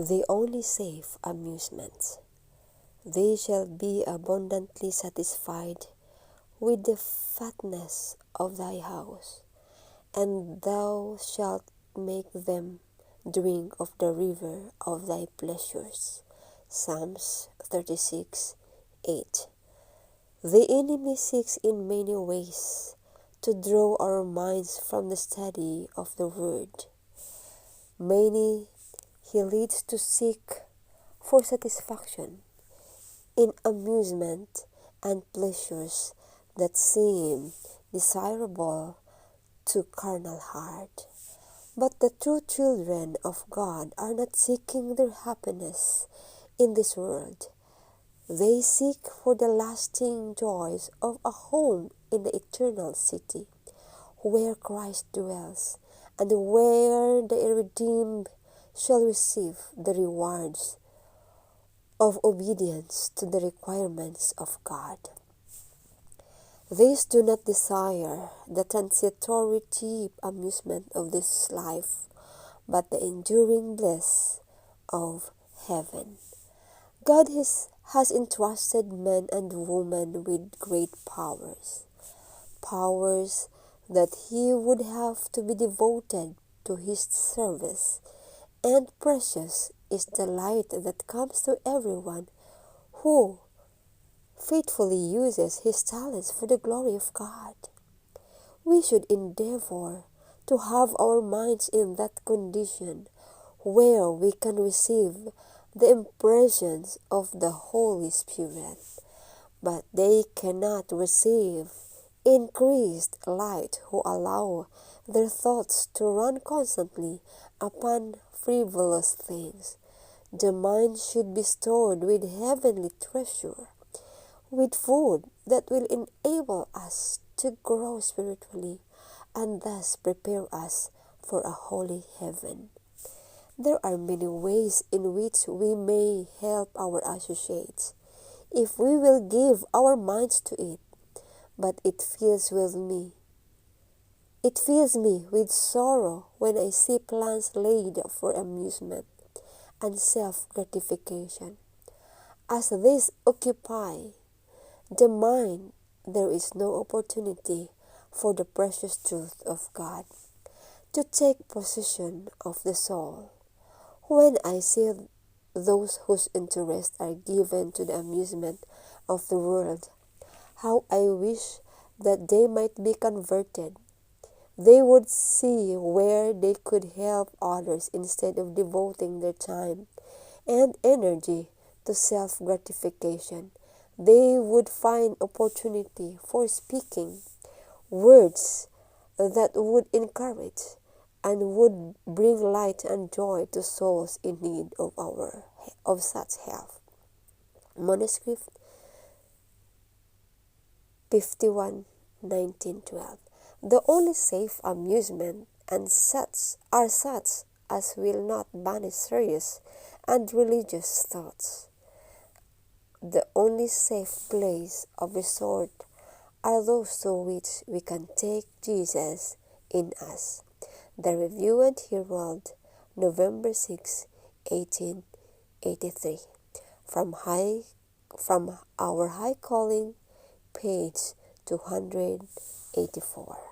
the only safe amusement. They shall be abundantly satisfied with the fatness of thy house, and thou shalt make them drink of the river of thy pleasures. Psalms 36:8. The enemy seeks in many ways to draw our minds from the study of the Word. Many he leads to seek for satisfaction in amusement and pleasures that seem desirable to carnal heart. But the true children of God are not seeking their happiness in this world. They seek for the lasting joys of a home in the eternal city, where Christ dwells, and where the redeemed shall receive the rewards of obedience to the requirements of God. These do not desire the transitory cheap amusement of this life, but the enduring bliss of heaven. God has entrusted men and women with great powers that he would have to be devoted to his service, and precious is the light that comes to everyone who faithfully uses his talents for the glory of God. We should endeavor to have our minds in that condition where we can receive the impressions of the Holy Spirit, but they cannot receive increased light who allow their thoughts to run constantly upon frivolous things. The mind should be stored with heavenly treasure, with food that will enable us to grow spiritually and thus prepare us for a holy heaven. There are many ways in which we may help our associates if we will give our minds to it, but it fills me with sorrow when I see plans laid for amusement and self-gratification. As these occupy the mind, there is no opportunity for the precious truth of God to take possession of the soul. When I see those whose interests are given to the amusement of the world, how I wish that they might be converted. They would see where they could help others instead of devoting their time and energy to self-gratification. They would find opportunity for speaking words that would encourage and would bring light and joy to souls in need of such help. Manuscript 51:19-12. The only safe amusement and such as will not banish serious and religious thoughts. The only safe place of resort are those to which we can take Jesus in us. The Review and Herald, November 6, 1883. From Our High Calling, page 284.